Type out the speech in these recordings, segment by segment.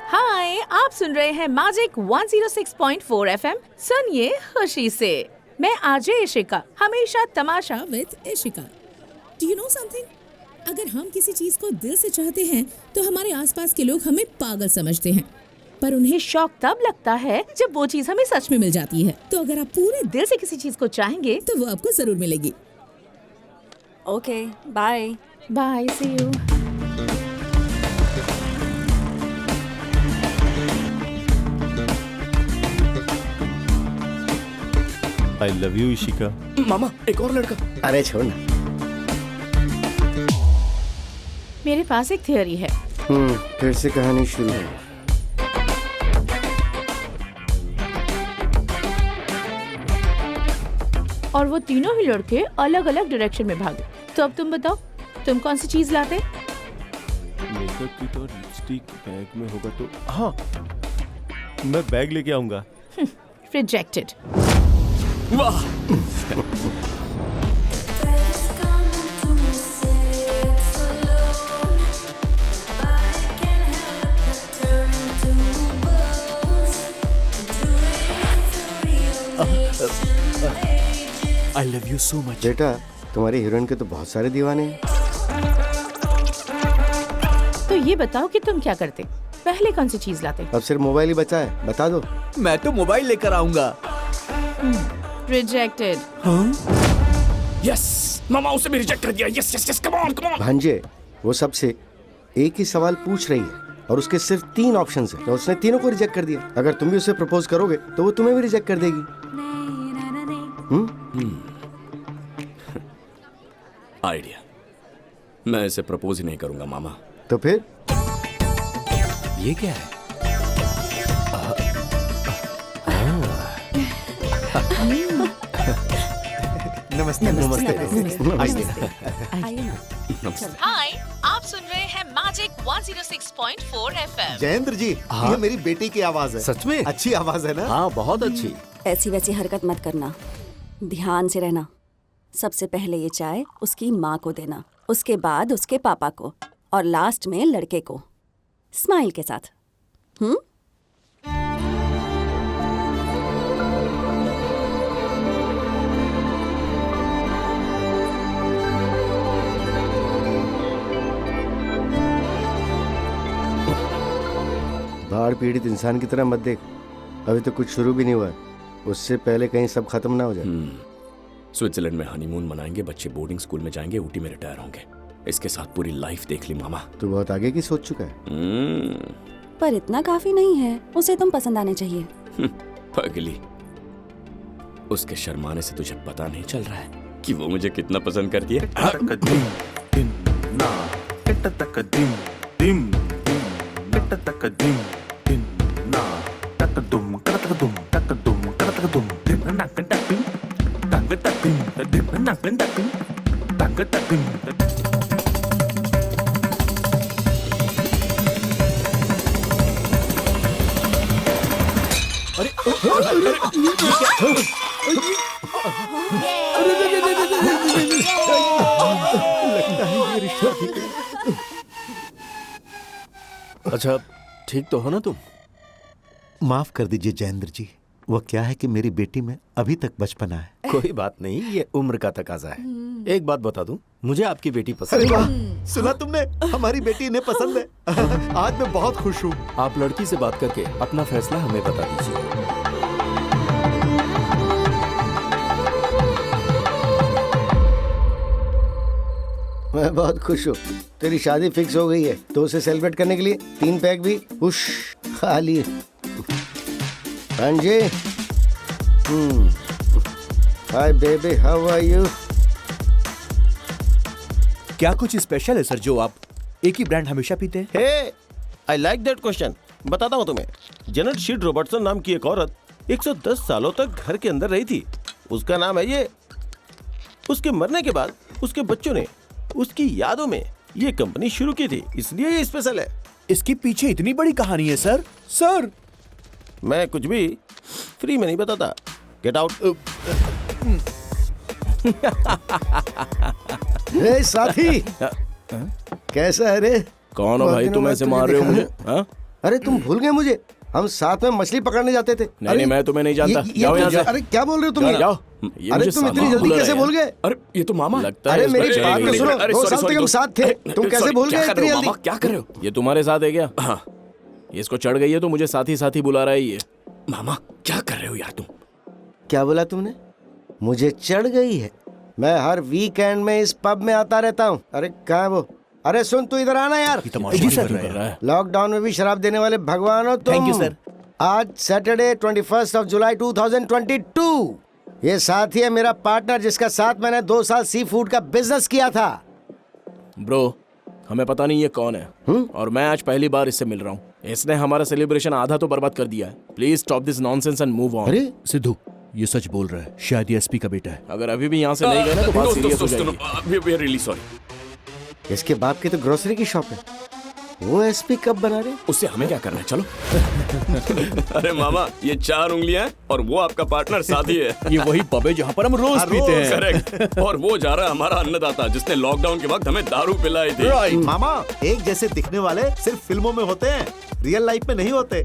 हाय, आप सुन रहे हैं मैजिक 106.4 FM। सुनिए खुशी से। मैं आरजे इशिका, हमेशा तमाशा with Ishika. Do you know something? अगर हम किसी चीज को दिल से चाहते हैं तो हमारे आसपास के लोग हमें पागल समझते हैं, पर उन्हें शौक तब लगता है जब वो चीज हमें सच में मिल जाती है। तो अगर आप पूरे दिल से किसी चीज को चाहेंगे तो वो आपको जरूर मिलेगी। Okay, bye. Bye, see you. I love you Ishika. मामा, एक और लड़का। अरे छोड़ ना। मेरे पास एक थियरी है। फिर से कहानी शुरू है। और वो तीनों ही लड़के अलग अलग डायरेक्शन में भागे। तो अब तुम बताओ, तुम कौन सी चीज लाते? मेकअप किट और लिपस्टिक बैग में होगा तो हाँ, मैं बैग लेके आऊंगा। रिजेक्टेड। वाह! आई लव यू सो मच। बेटा, तुम्हारी हीरोइन के तो बहुत सारे दीवाने हैं। तो ये बताओ कि तुम क्या करते? पहले कौन सी चीज लाते? अब सिर्फ मोबाइल ही बचा है, बता दो। मैं तो मोबाइल लेकर आऊंगा। रिजेक्टेड। यस, मामा उसे भी रिजेक्ट कर दिया। Yes yes yes, come on come on. भांजे, वो सबसे एक ही सवाल पूछ रही है और उसके सिर्फ 3 ऑप्शंस हैं, तो उसने तीनों को रिजेक्ट कर दिया। अगर तुम भी उसे प्रपोज करोगे तो वो तुम्हें भी रिजेक्ट कर देगी। आइडिया। मैं इसे प्रपोज ही नहीं करूंगा मामा। तो फिर ये क्या है? नमस्ते। नमस्ते। आइए ना। हाय, आप सुन रहे हैं मैजिक 106.4 FM। जयेंद्र जी, ये मेरी बेटी की आवाज है। सच में? अच्छी आवाज है ना? हाँ, बहुत अच्छी। ऐसी वैसी हरकत मत करना, ध्यान से रहना। सबसे पहले ये चाय उसकी माँ को देना, उसके बाद उसके पापा को, और लास्ट में लड़के को, स्माइल के साथ। बाढ़ पीड़ित इंसान की तरह मत देख। अभी तो कुछ शुरू भी नहीं हुआ है, उससे पहले कहीं सब खत्म ना हो जाए। स्विट्जरलैंड में हनीमून मनाएंगे, बच्चे बोर्डिंग स्कूल में जाएंगे, ऊटी में रिटायर होंगे। इसके साथ पूरी लाइफ देख ली मामा। तू बहुत आगे की सोच चुका है। पर इतना काफी नहीं है, उसे तुम पसंद आने चाहिए। पगली, उसके शर्माने से तुझे पता नहीं चल रहा है कि वो मुझे कितना पसंद करती है। अच्छा, ठीक तो हो ना तुम? माफ कर दीजिए जयेंद्र जी, वो क्या है कि मेरी बेटी में अभी तक बचपना है। कोई बात नहीं, ये उम्र का तकाजा है। एक बात बता दूं, मुझे आपकी बेटी अरे पसंद वाह, है। सुना तुमने? हमारी बेटी इन्हें पसंद है। आज मैं बहुत खुश हूँ। आप लड़की से बात करके अपना फैसला हमें बता दीजिए। मैं बहुत खुश हूँ, तेरी शादी फिक्स हो गई है, तो उसे सेलिब्रेट करने के लिए 3 पैक भी उश खाली। भांजे, hi baby, how are you? क्या कुछ स्पेशल है सर जो आप एक ही ब्रांड हमेशा पीते हैं? हे, आई लाइक दैट क्वेश्चन। बताता हूँ तुम्हें। जेनेट शीड रॉबर्टसन नाम की एक औरत 110 सालों तक घर के अंदर रही थी। उसका नाम है ये। उसके मरने के बाद उसके बच्चों ने उसकी यादों में ये कंपनी शुरू की थी, इसलिए ये स्पेशल है। इसके पीछे इतनी बड़ी कहानी है सर। सर, मैं कुछ भी फ्री में नहीं बताता। Get out. साथी, कैसा है रे? कौन हो बहुत भाई, दिनों तुम बाद ऐसे तुझे मार रहे हो देखा मुझे? है। हाँ? अरे तुम भूल गए मुझे? हम साथ में मछली पकड़ने जाते थे। नहीं नहीं, मैं तुम्हें नहीं जानता। जाओ यहाँ से। अरे क्या बोल रहे हो तुम? जाओ। ये अरे मुझे तुम इतनी सामान जल्दी भूल कैसे रहे भूल हैं। गए? अरे ये तो मामा लगता है। अरे मेरी इसमें- बात तो सुनो, अरे 2 sorry, साल तक sorry, हम साथ थे, तुम कैसे sorry, भूल क्या गए कर रहे इतनी हो जल्दी? मामा? क्या कर रहे हो? ये तुम्हारे साथ है क्या? हाँ, इसको चढ़ गई है तो मुझे साथ ही बुला रहा है ये। मामा क्या कर रहे हो यार तुम? क्या बोला तुमने? मुझे चढ़ गई है? मैं हर वीकेंड में इस पब में आता रहता हूँ। अरे कहाँ है वो? अरे सुन, तू इधर आना यार। जी सर। कर रहा है। लॉकडाउन में भी शराब देने वाले भगवान हो तुम। Thank you, sir. आज सैटरडे 21 जुलाई 2022। ये साथी है मेरा पार्टनर, जिसका साथ मैंने 2 साल सी फूड का बिजनेस किया था। ब्रो, हमें पता नहीं ये कौन है और मैं आज पहली बार इससे मिल रहा हूँ। इसने हमारा सेलिब्रेशन आधा तो बर्बाद कर दिया है। Please stop this nonsense and move on. अरे सिद्धू, ये सच बोल रहा है, शायद ये एसपी का बेटा है। अगर अभी भी यहाँ से नहीं गए ना तो बात सीरियस हो जाएगी। We are really sorry. इसके बाप की तो ग्रोसरी की शॉप है, वो एसपी कब बना रहे? उससे हमें क्या करना है? चलो। अरे मामा, ये 4 उंगलियां हैं और वो आपका पार्टनर साथी है। ये वही पब है जहाँ पर हम रोज पीते हैं। करेक्ट। और वो जा रहा है हमारा अन्नदाता, जिसने लॉकडाउन के वक्त हमें दारू पिलाई थी। मामा, एक जैसे दिखने वाले सिर्फ फिल्मों में होते हैं, रियल लाइफ में नहीं होते।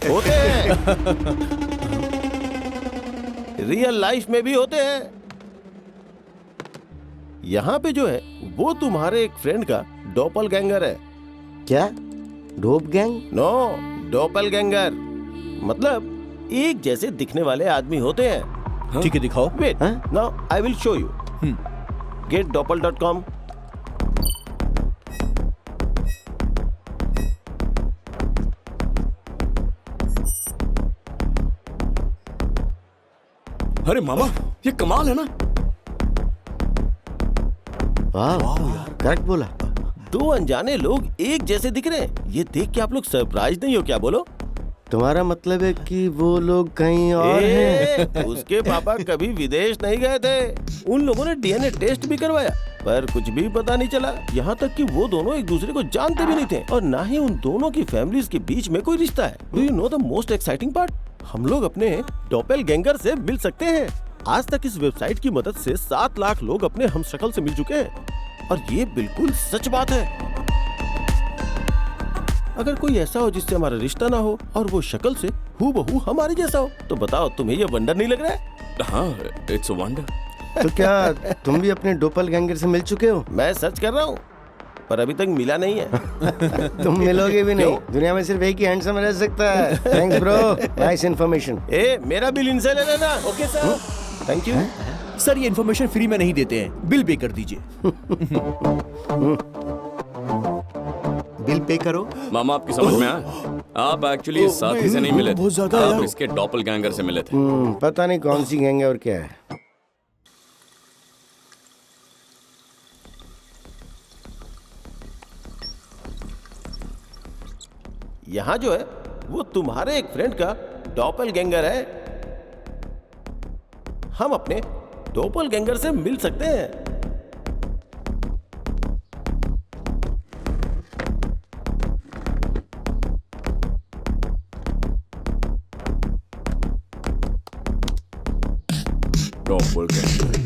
होते हैं, रियल लाइफ में भी होते हैं। यहाँ पे जो है वो तुम्हारे एक फ्रेंड का डॉपलगैंगर है। क्या? Dope gang? नो, डॉपलगैंगर मतलब एक जैसे दिखने वाले आदमी होते हैं। ठीक है, दिखाओ। वेट, हाँ? Now I will show you. getdoppel.com। अरे मामा, ये कमाल है ना। वाह, करेक्ट बोला। 2 अनजाने लोग एक जैसे दिख रहे हैं। ये देख के आप लोग सरप्राइज नहीं हो क्या? बोलो। तुम्हारा मतलब है कि वो लोग कहीं और हैं? उसके पापा कभी विदेश नहीं गए थे। उन लोगों ने डीएनए टेस्ट भी करवाया पर कुछ भी पता नहीं चला। यहाँ तक कि वो दोनों एक दूसरे को जानते भी नहीं थे और ना ही उन दोनों की फैमिलीज के बीच में कोई रिश्ता है। Do you know the most exciting part? हम लोग अपने डॉपलगैंगर से मिल सकते हैं। आज तक इस वेबसाइट की मदद से 7 लाख लोग अपने हमशक्ल से मिल चुके हैं और ये बिल्कुल सच बात है। अगर कोई ऐसा हो जिससे हमारा रिश्ता ना हो और वो शक्ल से हूबहू हमारे जैसा हो तो बताओ, तुम्हें ये वंडर नहीं लग रहा है? हाँ, इट्स अ वंडर। तो क्या तुम भी अपने डोपलगैंगर से मिल चुके हो? मैं सर्च कर रहा हूँ पर अभी तक मिला नहीं है। तुम मिलोगे भी नहीं। दुनिया में सिर्फ एक ही हैंडसम रह सकता है। Thanks bro, nice information. ए, मेरा बिल इनसे ले लेना। Okay sir, thank you. Sir, ये इन्फॉर्मेशन फ्री में नहीं देते हैं, बिल पे कर दीजिए। बिल पे करो। मामा, आपकी समझ में आया? आप एक्चुअली इस साथी से नहीं मिले थे, बहुत ज्यादा आप यार। इसके डॉपलगैंगर से मिले थे। पता नहीं कौन सी गैंग है और क्या है। यहाँ जो है वो तुम्हारे एक फ्रेंड का डॉपलगैंगर है। हम अपने डॉपलगैंगर से मिल सकते हैं। डॉपलगैंगर।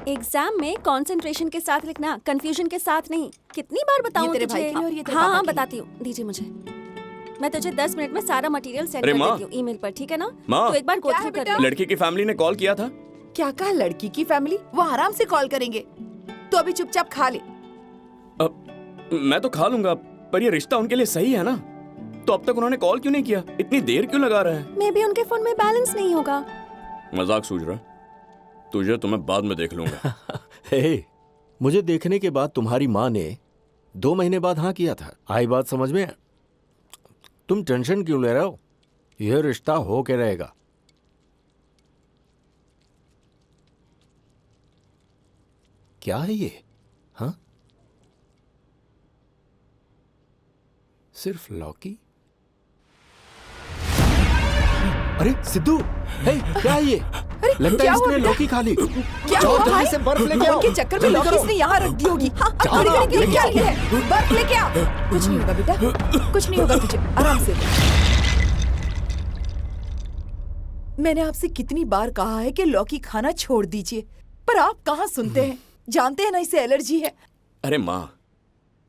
एग्जाम में कंसंट्रेशन के साथ लिखना, कंफ्यूजन के साथ नहीं। कितनी बार बताऊं ये तेरे तुझे? भाई के लिए और ये तेरे हाँ पापा हाँ के लिए। बताती हूँ, दीजिए मुझे। मैं तुझे 10 मिनट में सारा मटेरियल सेंड अरे कर माँ। देती हूँ ईमेल पर, ठीक है ना? माँ। तो एक बार गो क्या थ्रू है कर बेटा? ले। लड़की की फैमिली ने कॉल किया था। क्या कहा? लड़की की फैमिली? वो आराम से कॉल करेंगे। तो अभी चुपचाप खा ले। मैं तो खा लूंगा पर ये रिश्ता उनके लिए सही है ना? तो अब तक उन्होंने कॉल क्यों नहीं किया? इतनी देर क्यों लगा रहा है? मे भी उनके फोन में बैलेंस नहीं होगा। मजाक सूझ रहा? तुझे तो मैं बाद में देख लूंगा। हे, मुझे देखने के बाद तुम्हारी माँ ने 2 महीने बाद हाँ किया था। आई बात समझ में? तुम टेंशन क्यों ले रहे हो? यह रिश्ता हो के रहेगा। क्या है ये? हाँ, सिर्फ लौकी? अरे सिद्धू, हे, क्या है ये? लगता है इसने लौकी खा ली। क्या जाओ हुआ जल्दी भाई? से बर्फ लेके आओ। उनके चक्कर में लौकी इसने यहाँ रख दी होगी। हाँ, अब खड़ी करके क्या लिए है? बर्फ लेके आ। कुछ नहीं होगा बेटा, कुछ नहीं होगा तुझे, आराम से। मैंने आपसे कितनी बार कहा है कि लौकी खाना छोड़ दीजिए, पर आप कहाँ सुनते हैं? जानते हैं ना इसे एलर्जी है। अरे माँ,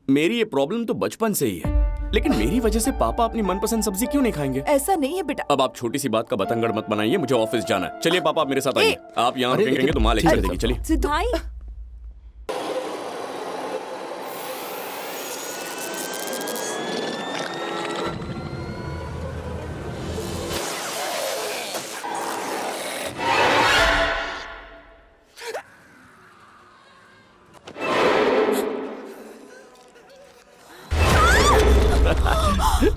मेरी ये प्रॉब्लम तो बचपन से ही है, लेकिन मेरी वजह से पापा अपनी मनपसंद सब्जी क्यों नहीं खाएंगे? ऐसा नहीं है बेटा। अब आप छोटी सी बात का बतंगड़ मत बनाइए, मुझे ऑफिस जाना है। चलिए पापा, आप मेरे साथ ए, आइए। आप यहाँ अरे, रुकेंगे तो माँ लेके चल देगी। चलिए। सिद्धू भाई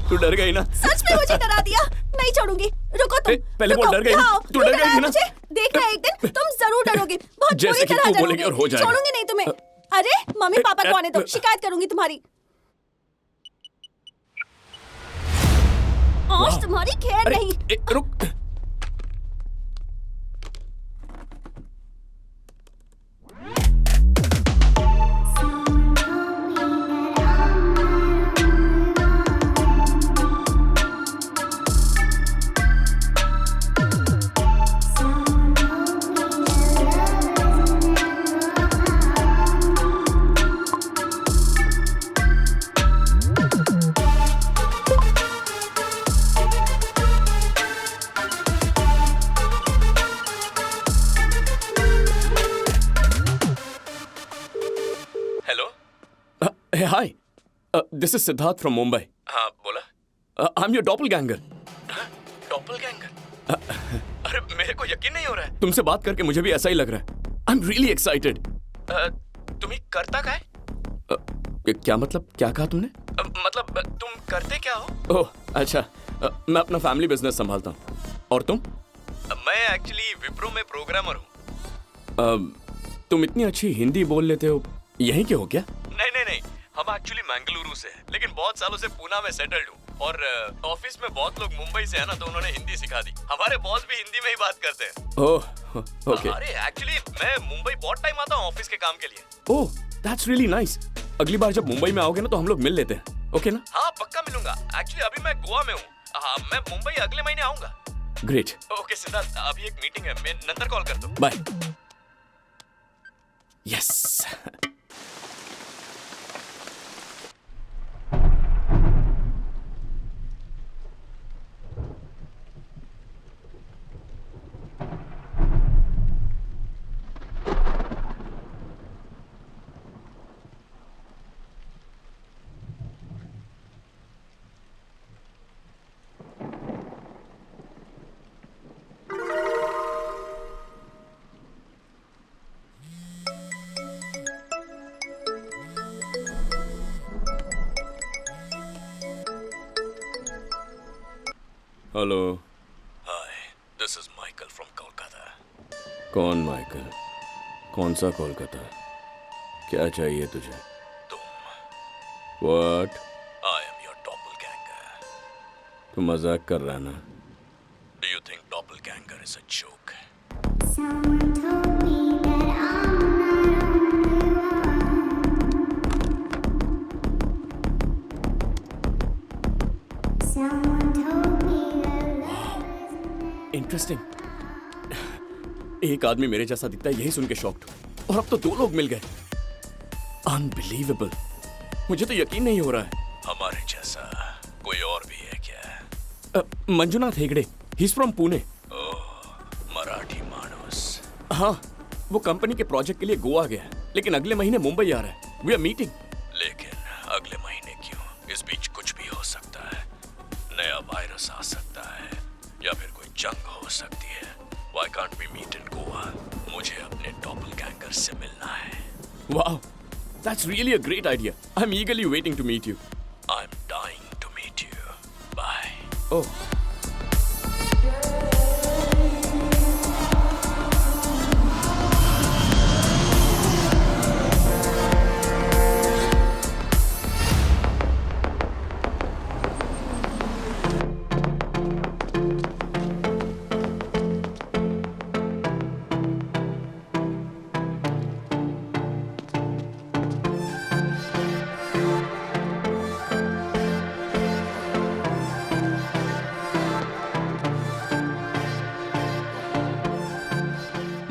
तू डर गई ना? सच में मुझे डरा दिया। नहीं छोड़ूंगी, रुको तुम। पहले रुको, बोल डर गई ना? यहाँ आओ। तू डर डराया गई ना? मुझे। देखना एक दिन तुम जरूर डरोगे, बहुत जैसे बुरी कि तरह तू डरोगे। बोलेगी और हो जाएगा। छोड़ूंगी नहीं तुम्हें। अरे मम्मी पापा को आने दो, शिकायत करूंगी तुम्हारी। आज तुम्हारी खैर अरे, नहीं। रुक। Hey, hi. This is Siddharth from Mumbai. हाँ, बोला? I'm your doppelganger. Doppelganger? अरे मेरे को यकीन नहीं हो रहा है। तुमसे बात करके मुझे भी ऐसा ही लग रहा है। I'm really excited. तुम्हें करता क्या है? क्या मतलब? क्या कहा तुमने? मतलब तुम करते क्या हो? ओह, अच्छा। मैं अपना फैमिली बिजनेस संभालता हूँ। और तुम? मैं एक्चुअली विप्रो में प्रोग्रामर हूँ। तुम इतनी अच्छी हिंदी बोल लेते हो, यहीं के हो क्या? नहीं, हम एक्चुअली मंगलुरु से हैं, लेकिन बहुत सालों से पुणे में सेटल्ड हूँ। और ऑफिस में बहुत लोग मुंबई से है ना, तो उन्होंने हिंदी सिखा दी। हमारे बॉस भी हिंदी में ही बात करते हैं। ओह, ओके। अरे एक्चुअली मैं मुंबई बहुत टाइम आता हूँ ऑफिस के काम के लिए। ओह, दैट्स रियली नाइस। अगली बार जब मुंबई में आओगे ना, तो हम लोग मिल लेते हैं, ओके ना? हाँ, पक्का मिलूंगा। एक्चुअली अभी मैं गोवा में हूँ। हाँ, मैं मुंबई अगले महीने आऊंगा। ग्रेट। ओके सिद्धार्थ, अभी एक मीटिंग है, मैं नंतर कॉल करता हूँ। Bye. Yes. Hello. Hi, this is Michael from Kolkata. कौन माइकल? कौन सा कोलकाता? क्या चाहिए तुझे? तुम। What? I am your doppelganger. तू मजाक कर रहा ना? Do you think doppelganger is a joke? Interesting. एक आदमी मेरे जैसा दिखता है, यही सुन के शॉक्ड। और अब तो 2 लोग मिल गए। अनबिलीवेबल। मुझे तो यकीन नहीं हो रहा है। हमारे जैसा कोई और भी है क्या? Manjunath Hegde, he is from Pune. Oh, Marathi मानस। हाँ, वो कंपनी के प्रोजेक्ट के लिए गोवा गया है, लेकिन अगले महीने मुंबई आ रहा है। We are meeting. लेकिन अगले महीने क्यों? इस बीच कुछ भी हो सकता है। नया वायरस आ सकता है, या फिर कोई जंग हो सकती है। Why can't we meet in Goa? मुझे अपने doppelganger से मिलना है। Wow, that's really a great idea. I'm eagerly waiting to meet you. I'm dying to meet you. Bye. Oh.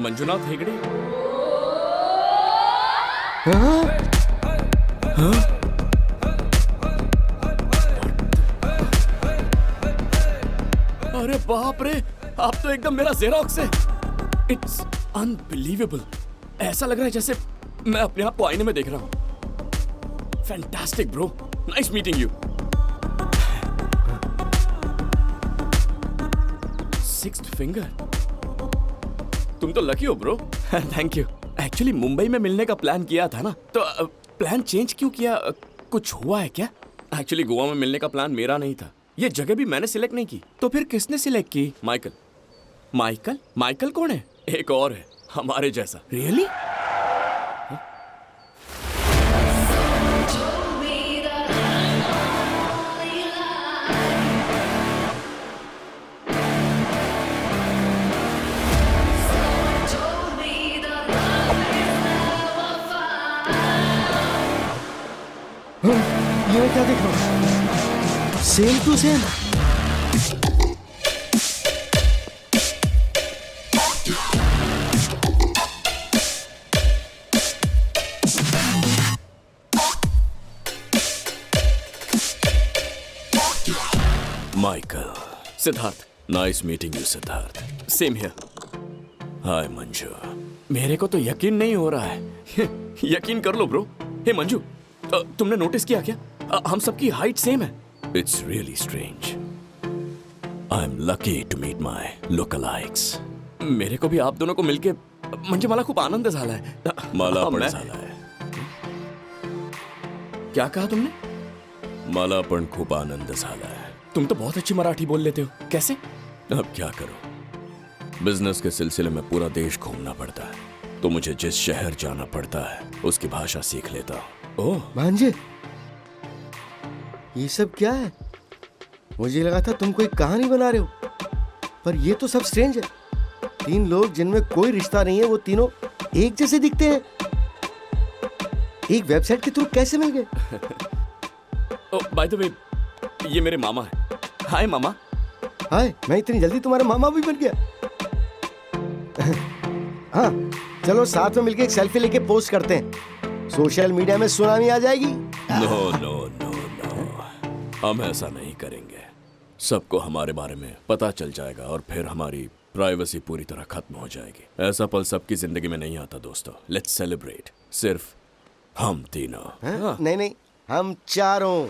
Manjunath Hegde. अरे बाप रे, आप तो एकदम मेरा जेरोक्स है। It's unbelievable. ऐसा लग रहा है जैसे मैं अपने आप को आईने में देख रहा हूं। Fantastic bro, nice meeting you. Sixth finger, तुम तो लकी हो bro. Thank you. Actually Mumbai में मिलने का प्लान किया था ना, तो प्लान चेंज क्यों किया? कुछ हुआ है क्या? एक्चुअली गोवा में मिलने का प्लान मेरा नहीं था। ये जगह भी मैंने सिलेक्ट नहीं की, तो फिर किसने सिलेक्ट की? माइकल। माइकल? माइकल कौन है? एक और है हमारे जैसा। रियली? ये मैं क्या देख रहा हूँ? Same to same. Michael. Siddharth. Nice meeting you Siddharth. Same here. Hi Manju. मेरे को तो यकीन नहीं हो रहा है। यकीन कर लो ब्रो। हे मंजू, तुमने नोटिस किया क्या? हम सबकी हाइट सेम है। It's really strange. I am lucky to meet my lookalikes. मेरे को भी आप दोनों को मिलके म्हणजे मला खूप आनंद झालाय। मला पण झालाय। क्या कहा तुमने? मला पण खूप आनंद झालाय। तुम तो बहुत अच्छी मराठी बोल लेते हो। कैसे? अब क्या करूं, बिजनेस के सिलसिले में पूरा देश घूमना पड़ता है, तो मुझे जिस शहर जाना पड़ता है उसकी भाषा सीख लेता हूं। ओह भांजे, ये सब क्या है? मुझे लगा था तुम कोई कहानी बना रहे हो, पर ये तो सब स्ट्रेंज है। 3 लोग जिनमें कोई रिश्ता नहीं है, वो तीनों एक जैसे दिखते हैं। एक वेबसाइट के थ्रू कैसे मिल गए? ओह बाय द वे, ये मेरे मामा है। हाय मामा। हाय, मैं इतनी जल्दी तुम्हारा मामा भी बन गया। हाँ, चलो साथ में मिलके एक सेल्फी लेके पोस्ट करते हैं। सोशल मीडिया में सुनामी आ जाएगी। नो नो नो नो, हम ऐसा नहीं करेंगे। सबको हमारे बारे में पता चल जाएगा और फिर हमारी प्राइवेसी पूरी तरह खत्म हो जाएगी। ऐसा पल सबकी जिंदगी में नहीं आता दोस्तों। Let's celebrate. सिर्फ हम तीनों। नहीं नहीं, हम चारों।